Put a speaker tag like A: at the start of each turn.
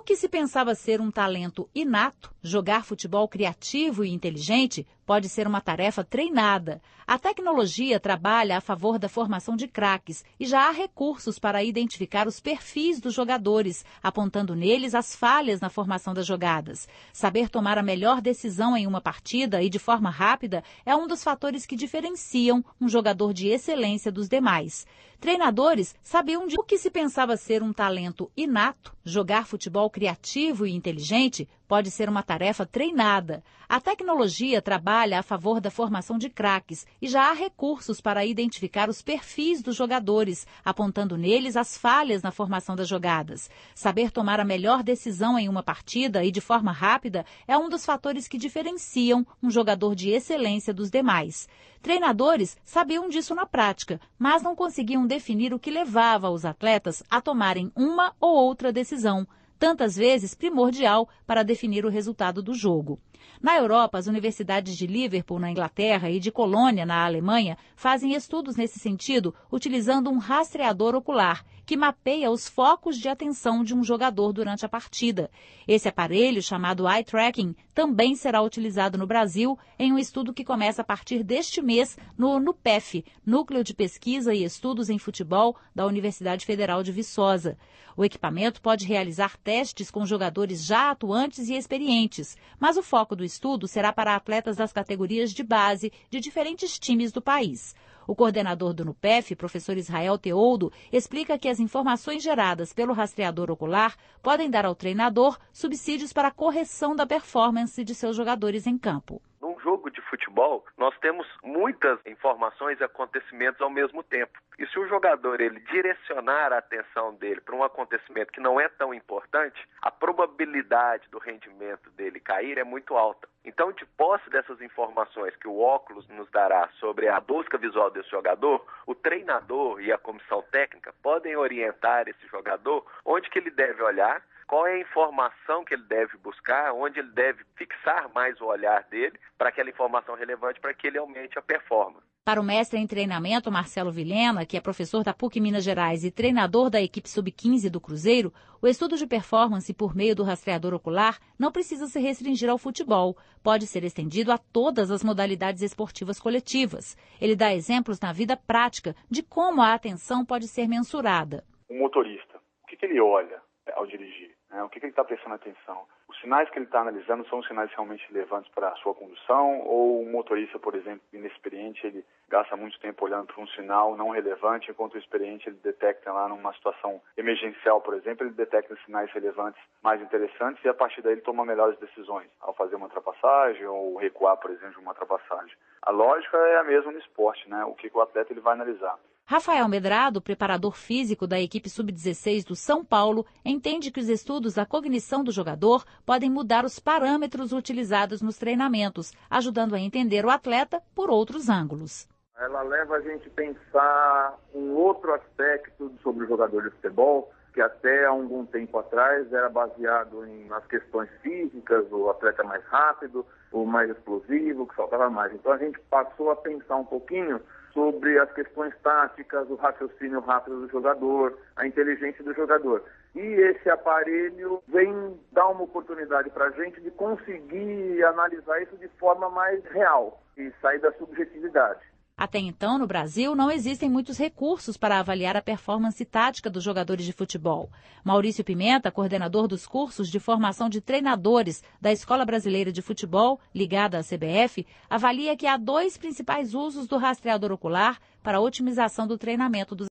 A: que se pensava ser um talento inato, jogar futebol criativo e inteligente, pode ser uma tarefa treinada. A tecnologia trabalha a favor da formação de craques e já há recursos para identificar os perfis dos jogadores, apontando neles as falhas na formação das jogadas. Saber tomar a melhor decisão em uma partida e de forma rápida é um dos fatores que diferenciam um jogador de excelência dos demais. Treinadores sabiam o que se pensava ser um talento inato, jogar futebol criativo e inteligente, pode ser uma tarefa treinada. A tecnologia trabalha a favor da formação de craques e já há recursos para identificar os perfis dos jogadores, apontando neles as falhas na formação das jogadas. Saber tomar a melhor decisão em uma partida e de forma rápida é um dos fatores que diferenciam um jogador de excelência dos demais. Treinadores sabiam disso na prática, mas não conseguiam definir o que levava os atletas a tomarem uma ou outra decisão, tantas vezes primordial para definir o resultado do jogo. Na Europa, as universidades de Liverpool, na Inglaterra, e de Colônia, na Alemanha, fazem estudos nesse sentido, utilizando um rastreador ocular, que mapeia os focos de atenção de um jogador durante a partida. Esse aparelho, chamado eye tracking, também será utilizado no Brasil em um estudo que começa a partir deste mês no NUPEF, Núcleo de Pesquisa e Estudos em Futebol da Universidade Federal de Viçosa. O equipamento pode realizar testes com jogadores já atuantes e experientes, mas o foco do estudo será para atletas das categorias de base de diferentes times do país. O coordenador do NUPEF, professor Israel Teoldo, explica que as informações geradas pelo rastreador ocular podem dar ao treinador subsídios para a correção da performance de seus jogadores em campo.
B: Num jogo de futebol, nós temos muitas informações e acontecimentos ao mesmo tempo. E se o jogador ele direcionar a atenção dele para um acontecimento que não é tão importante, a probabilidade do rendimento dele cair é muito alta. Então, de posse dessas informações que o óculos nos dará sobre a busca visual desse jogador, o treinador e a comissão técnica podem orientar esse jogador onde que ele deve olhar, qual é a informação que ele deve buscar, onde ele deve fixar mais o olhar dele para aquela informação relevante para que ele aumente a performance.
A: Para o mestre em treinamento, Marcelo Vilhena, que é professor da PUC Minas Gerais e treinador da equipe sub-15 do Cruzeiro, o estudo de performance por meio do rastreador ocular não precisa se restringir ao futebol. Pode ser estendido a todas as modalidades esportivas coletivas. Ele dá exemplos na vida prática de como a atenção pode ser mensurada.
C: O motorista, o que ele olha ao dirigir? O que ele está prestando atenção? Os sinais que ele está analisando são sinais realmente relevantes para a sua condução? Ou um motorista, por exemplo, inexperiente, ele gasta muito tempo olhando para um sinal não relevante, enquanto o experiente ele detecta lá numa situação emergencial, por exemplo, ele detecta sinais relevantes mais interessantes e a partir daí ele toma melhores decisões ao fazer uma ultrapassagem ou recuar, por exemplo, de uma ultrapassagem. A lógica é a mesma no esporte, né? O que o atleta ele vai analisar.
A: Rafael Medrado, preparador físico da equipe sub-16 do São Paulo, entende que os estudos da cognição do jogador podem mudar os parâmetros utilizados nos treinamentos, ajudando a entender o atleta por outros ângulos.
D: Ela leva a gente a pensar um outro aspecto sobre o jogador de futebol, que até há algum tempo atrás era baseado nas questões físicas, o atleta mais rápido, o mais explosivo, que saltava mais. Então a gente passou a pensar um pouquinho sobre as questões táticas, o raciocínio rápido do jogador, a inteligência do jogador. E esse aparelho vem dar uma oportunidade para a gente de conseguir analisar isso de forma mais real e sair da subjetividade.
A: Até então, no Brasil, não existem muitos recursos para avaliar a performance tática dos jogadores de futebol. Maurício Pimenta, coordenador dos cursos de formação de treinadores da Escola Brasileira de Futebol, ligada à CBF, avalia que há dois principais usos do rastreador ocular para a otimização do treinamento dos